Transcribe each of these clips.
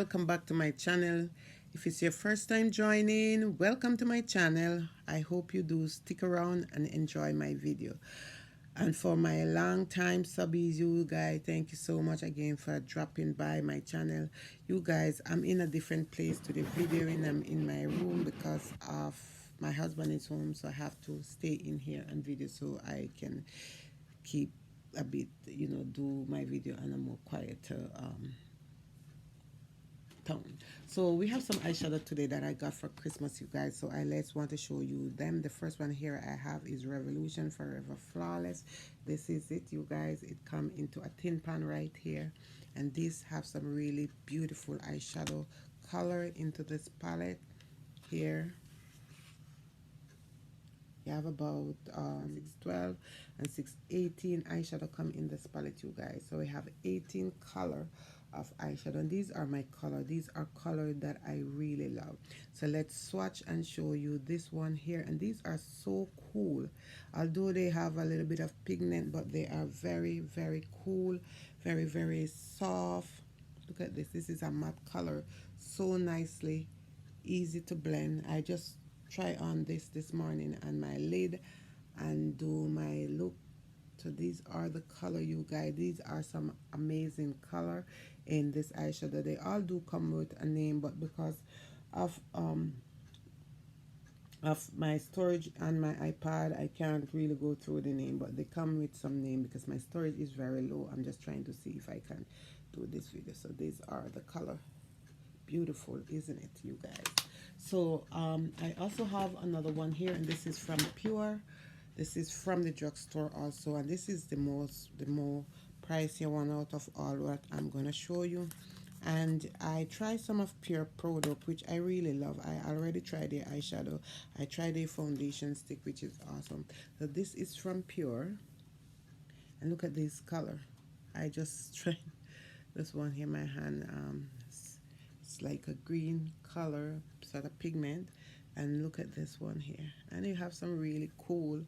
welcome back to my channel. If it's your first time joining, welcome to my channel. I hope you do stick around and enjoy my video. And for my long time subbies, you guys, thank you so much again for dropping by my channel. You guys, I'm in a different place to the video, and I'm in my room because of my husband is home, so I have to stay in here and video so I can keep a bit, do my video on a more quieter tone. So we have some eyeshadow today that I got for Christmas, you guys, so I want to show you them. The first one here I have is Revolution Forever Flawless. This is it, you guys. It come into a tin pan right here, and these have some really beautiful eyeshadow color into this palette here. You have about 612 and 618 eyeshadow come in this palette, you guys. So we have 18 color of eyeshadow, and these are my color. These are colors that I really love. So let's swatch and show you this one here, and these are so cool. Although they have a little bit of pigment, but they are very, very cool, very, very soft. Look at this. This is a matte color, so nicely, easy to blend. I just try on this morning on my lid and do my look. So these are the color, you guys. These are some amazing color in this eyeshadow. They all do come with a name, but because of my storage on my iPad, I can't really go through the name, but they come with some name because my storage is very low. I'm just trying to see if I can do this video. So these are the color. Beautiful, isn't it, you guys? So I also have another one here, and this is from Pure. This is from the drugstore also, and this is the more pricier one out of all what I'm gonna show you. And I tried some of Pure product, which I really love. I already tried their eyeshadow. I tried their foundation stick, which is awesome. So this is from Pure, and look at this color. I just tried this one here in my hand. It's like a green color, sort of pigment, and look at this one here. And you have some really cool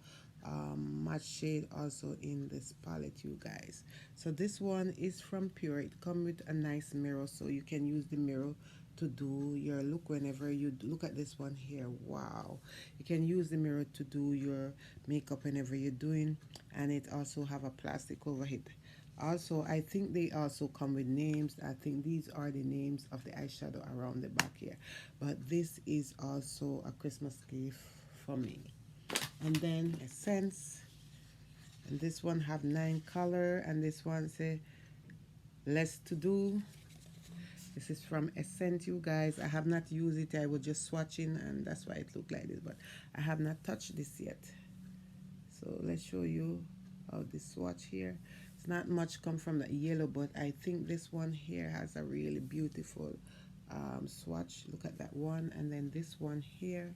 matte shade also in this palette, you guys. So this one is from Pure. It comes with a nice mirror, so you can use the mirror to do your look whenever you look at this one here. Wow, you can use the mirror to do your makeup whenever you're doing, and it also have a plastic over it. Also, I think they also come with names. I think these are the names of the eyeshadow around the back here. But this is also a Christmas gift for me. And then Essence. And this one have 9 color. And this one say less to do. This is from Essence, you guys. I have not used it. I was just swatching, and that's why it looked like this. But I have not touched this yet. So let's show you how this swatch here. Not much come from the yellow, but I think this one here has a really beautiful swatch. Look at that one, and then this one here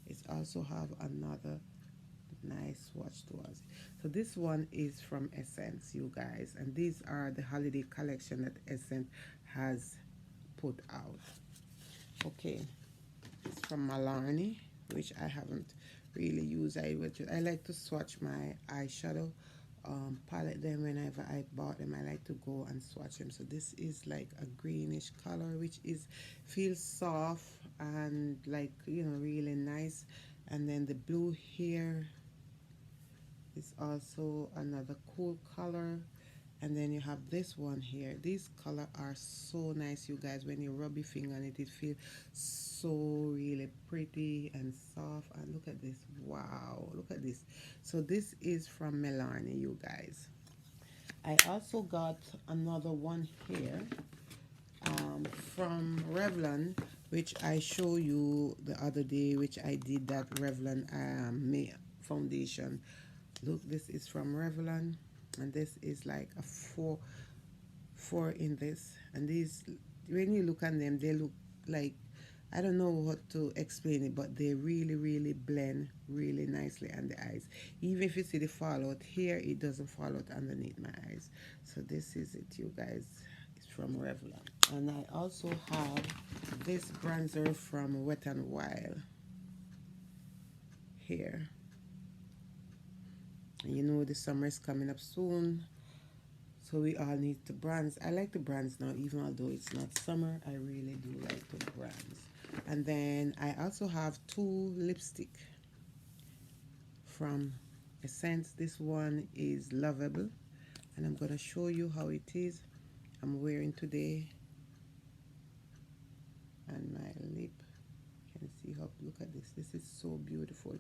is also have another nice swatch towards it. So this one is from Essence, you guys, and these are the holiday collection that Essence has put out. Okay, it's from Malarney, which I haven't really used. I like to swatch my eyeshadow palette them whenever I bought them. I like to go and swatch them. So this is like a greenish color, which feels soft and like, really nice. And then the blue here is also another cool color. And then you have this one here. These colors are so nice, you guys. When you rub your finger on it, it feels so really pretty and soft. And look at this. Wow, look at this. So this is from Malarney, you guys. I also got another one here from Revlon, which I showed you the other day, which I did that Revlon foundation. Look, this is from Revlon. And this is like a four in this, and these, when you look at them, they look like, I don't know what to explain it, but they really blend really nicely on the eyes. Even if you see the fallout here, it doesn't fall out underneath my eyes. So this is it, you guys. It's from Revlon. And I also have this bronzer from Wet n Wild here. You know the summer is coming up soon, So we all need to bronze. I like the bronze now, even although it's not summer. I really do like the bronze. And then I also have two lipstick from Essence. This one is Lovable, and I'm gonna show you how it is. I'm wearing today, and my lip. You can see how, look at this. This is so beautiful,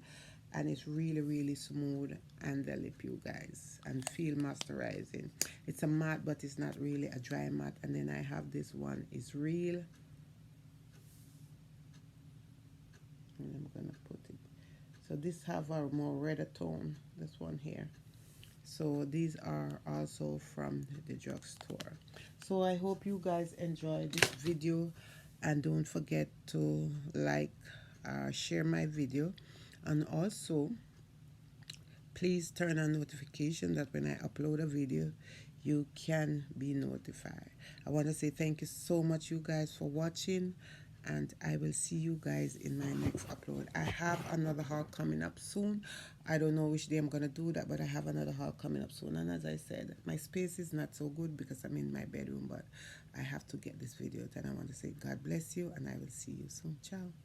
and it's really smooth and the lip, you guys, and feel moisturizing. It's a matte, but it's not really a dry matte. And then I have this one, is Real, and I'm gonna put it. So this have a more redder tone, this one here. So these are also from the drugstore. So I hope you guys enjoyed this video, and don't forget to like, share my video, and also please turn on notification that when I upload a video you can be notified. I want to say thank you so much, you guys, for watching, and I will see you guys in my next upload. I have another haul coming up soon. I don't know which day I'm gonna do that, but I have another haul coming up soon. And as I said, my space is not so good because I'm in my bedroom, but I have to get this video. And I want to say God bless you, and I will see you soon. Ciao.